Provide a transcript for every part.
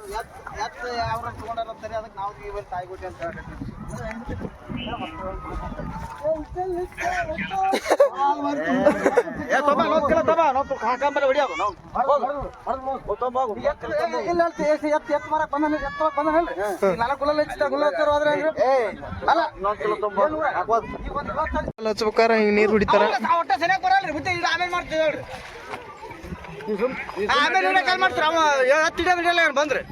ಯಾವ ತಗೊಂಡಾರಂತಾರೆ ಅದಕ್ಕೆ ನಾವು ಇವತ್ತು ತಾಯಿಗುಟ್ಟಿ ಅಂತ ಹಚ್ಬೇಕಾರ ಹಿಂಗ ನೀರ್ ಹೊಡಿತಾರ ಆಮೇಲೆ ಮಾಡ್ತೀವಿ ಹೇಳ್ರಿ ಆಮೇಲೆ ಕಾಲ್ ಮಾಡ್ತೀರ ಅವ ಹತ್ತಿಡಿಯಲ್ಲ ಬಂದ್ರಿ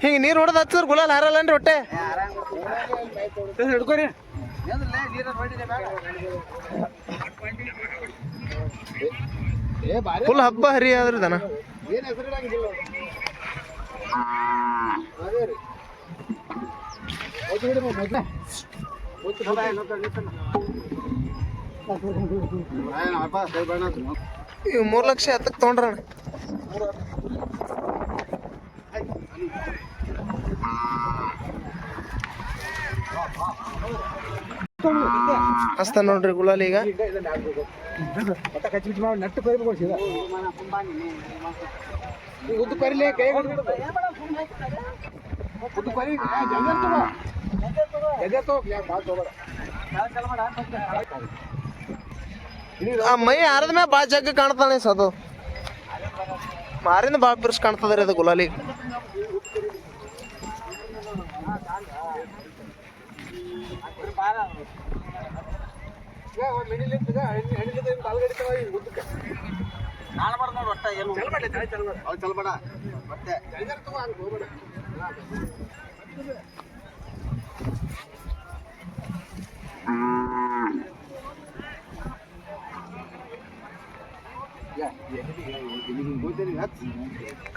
ಹಿಂಗ ನೀರ್ ಹೊಡೆದ್ ಹಚ್ಚಿದ್ರ ಗುಲಾಲ್ ಹಾರಲ್ಲನ್ರಿ ಹೊಟ್ಟೆ ಹಿಡ್ಕೋರಿ ಫುಲ್ ಹಬ್ಬ ಹರಿ ಆದ್ರಿ ದನ ಇವ್ 3 ಲಕ್ಷ ಹತ್ತಕ್ ತಗೊಂಡ್ರಣ ಹಸ್ತ ನೋಡ್ರಿ ಗುಲಾಲ್ ಈಗ ನಟ್ಟು ಉದ್ದು ಕರಿಲೆ ಕೈ ಉದ್ದು ಕರಿ ಆ ಮೈ ಆರದ ಮ್ಯಾಗ ಬಾಳ ಜಗ್ಗ ಕಾಣ್ತಾನೆ ಸದು ಮಾರಿಂದ ಬಾಳ ಬಿರ್ಸ್ ಕಾಣ್ತದ್ರಿ ಅದು ಗುಲಾಲಿ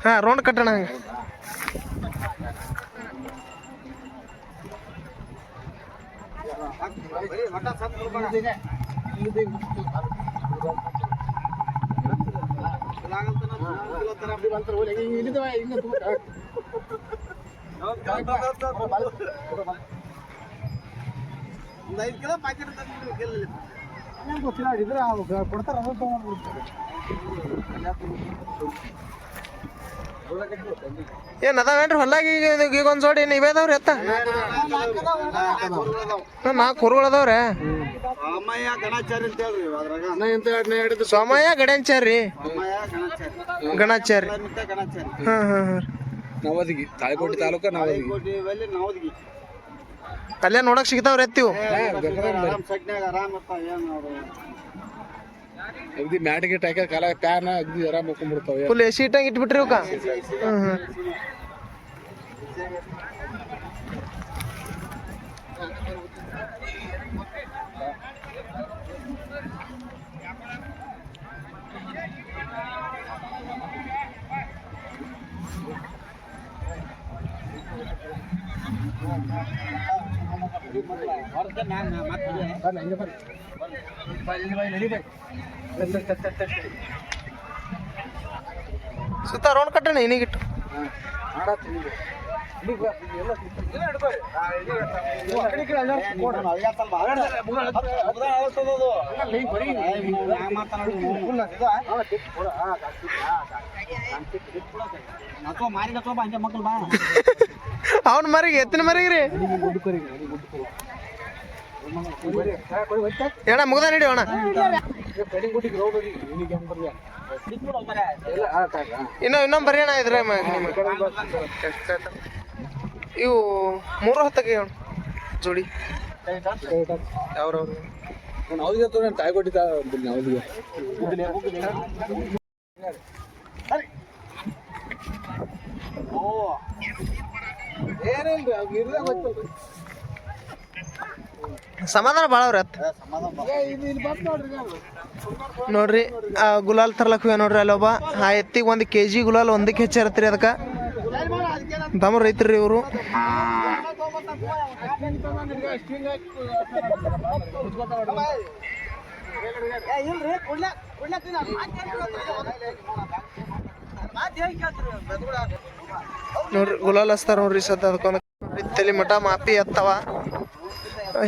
ಹಾ ರೌಂಡ್ ಕಟ್ಟಣ ಹಂಗ ಕೊಡ್ತಾರ ಏನ್ ಅದಾವೇನ್ರಿ ಹೊಲ್ಲಾಗ ಈಗ ಒಂದ್ ಜೋಡಿ ನೀವೇ ಅದಾವ್ರಿ ಎತ್ತ 4 ಕುರುಗಳು ಅದಾವ್ರೆ ಸೋಮಯ್ಯ ಗಣಾಚಾರಿ ಗಣಾಚಾರಿ ಹಾ ಹಾ ಹಾ ನವದಗಿ ತಾಳಿಕೋಟೆ ತಾಲೂಕ ನವದಗಿ ಅಲ್ಲೇ ನೋಡಕ್ ಸಿಗ್ತಾವ್ರಿ ಎತ್ತಿವು ಅಗದಿ ಮ್ಯಾಟಿಗೆ ಹಾಕ್ಯಾರ ಕಾಲ ಪ್ಯಾನ್ ಅಗದಿ ಆರಾಮ್ ಹಾಕೊಂಡ್ಬಿಡ್ತಾವ ಫುಲ್ ಎಸಿ ಇಟ್ಟಂಗೆ ಇಟ್ಬಿಟ್ರಿ ಇವಕ್ಕ ಸುತ್ತ ರೌಂಡ್ ಕಟ್ಟಣ ಏನಿಗಿಟ್ಟು ಅವನ್ ಮರಿಗೆ ಎತ್ತಿನ ಮರಿಗ್ರಿ ಏಣ ಮುಗ್ದ ನಡಿ ಅಣ್ಣ ಇನ್ನೊಂದ್ ಬರೀ ಅಣ್ಣ ಇದ್ರೆ ಇವು 3 ಹೊತ್ತಕ್ಕೆ ಜೋಡಿ ಯಾವ್ರವ್ರು ಅವ್ರಿಗೆ ತಾಯಿಕೊಟ್ಟಿ ಅವ್ರಿಗೆ ಸಮಾಧಾನ ಭಾಳ ಅವ್ರಿ ಅತ್ತ ನೋಡ್ರಿ ಗುಲಾಲ್ ತರ್ಲಕ್ ನೋಡ್ರಿ ಅಲ್ಲೊಬ್ಬ ಆ ಎತ್ತಿಗೆ 1 kg ಗುಲಾಲ್ 1ಕ್ಕೆ ಹೆಚ್ಚಿರತ್ರಿ ಅದಕ್ಕೆ ದಮ ರೈತರಿ ಇವರು ನೋಡ್ರಿ ಗುಲಾಲ್ ಹಚ್ತಾರ ನೋಡ್ರಿ ಸದ್ದ ಅದಕ್ಕೊಂದು ತಲೆ ಮಠ ಮಾಪಿ ಎತ್ತವ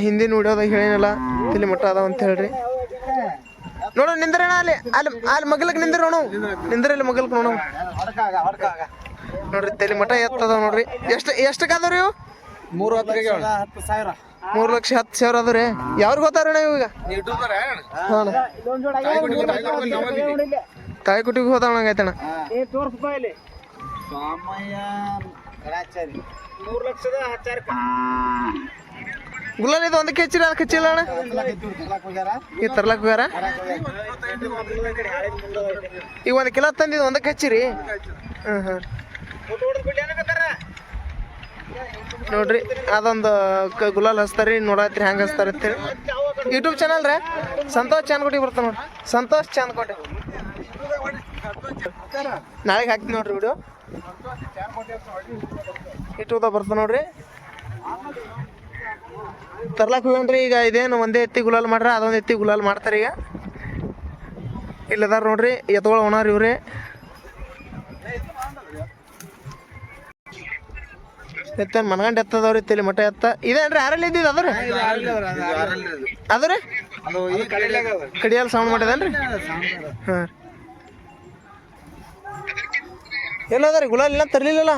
ಹಿಂದಿನ ವಿಡಿಯೋದಾಗ ಹೇಳಿನಲ್ಲ ತಲೆ ಮಠ ಅದಾವ ಅಂತ ಹೇಳ್ರಿ ನೋಡು ನಿಂದ್ರಣ ಅಲ್ಲಿ ಅಲ್ಲಿ ಅಲ್ಲಿ ಮಗಲಕ್ಕೆ ನಿಂದ್ರ ನೋಡು ನಿಂದ್ರಲ್ಲಿ ಮಗಲಕ್ಕೆ ನೋಡು ನೋಡ್ರಿ ತಲೆ ಮಠ ಎತ್ತದ ನೋಡ್ರಿ ಎಷ್ಟಕ್ಕಾದವ್ರಿ ಇವು 3,10,000 ಅದ್ರಿ ಯಾವ್ರಿಗೆ ಹೋತಾರಣ್ಣ ಇವಾಗ ಹಾಂ ತಾಯಿ ಕುಟಿಗೆ ಹೋದವಣಂಗೈತಣ್ಣ ಗುಲಾಲ್ ಇದು ಒಂದಕ್ಕೆ ಹೆಚ್ಚಿರ ಅದಕ್ಕೆ ಹೆಚ್ಚಿಲ್ಲ ಅಣ್ಣ ಈ ತರ್ಲಕ್ ಹೋಗ್ಯಾರ ಈಗ 1 ಕಿಲೋ ತಂದಿದ್ದು ಒಂದಕ್ಕೆ ಹೆಚ್ಚಿರಿ ಹಾಂ ನೋಡ್ರಿ ಅದೊಂದು ಗುಲಾಲ್ ಹಚ್ತಾರಿ ನೋಡತ್ರಿ ಹೆಂಗೆ ಹಚ್ತಾರ ಅಂತೇಳಿ ಯೂಟ್ಯೂಬ್ ಚಾನಲ್ ರೀ ಸಂತೋಷ್ ಚಾನ್ಕೋಟಿ ಬರ್ತಾವ ನೋಡ್ರಿ ಸಂತೋಷ್ ಚಾನ್ಕೋಟಿ ನಾಳೆಗೆ ಹಾಕ್ತೀನಿ ನೋಡ್ರಿ ವಿಡಿಯೋ ಯೂಟ್ಯೂಬ್ದಾಗ ಬರ್ತಾವ ನೋಡ್ರಿ ತರ್ಲಾಕ್ ಹೋಗ್ಯಾನ್ರಿ ಈಗ ಇದೇನು ಒಂದೇ ಎತ್ತಿ ಗುಲಾಲ್ ಮಾಡ್ರ ಅದೊಂದು ಎತ್ತಿ ಗುಲಾಲ್ ಮಾಡ್ತಾರೆ ಈಗ ಇಲ್ಲದಾರ ನೋಡ್ರಿ ಎತ್ಗಳು ಓನರ್ ಇವ್ರಿ ಎತ್ತ ಮನ್ಗಂಡು ಎತ್ತದವ್ರಿ ತಲೆ ಮಠ ಎತ್ತ ಇದೇನ್ರಿ ಯಾರಲ್ಲಿ ಇದ್ದಿದ್ದು ಅದು ರೀ ಕಡಿಯಲ್ಲಿ ಸೌಂಡ್ ಮಾಡಿದೇನ್ರಿ ಹಾಂ ಎಲ್ಲದರಿ ಗುಲಾಲ್ ಇಲ್ಲ ತರ್ಲಿಲ್ಲಲ್ಲ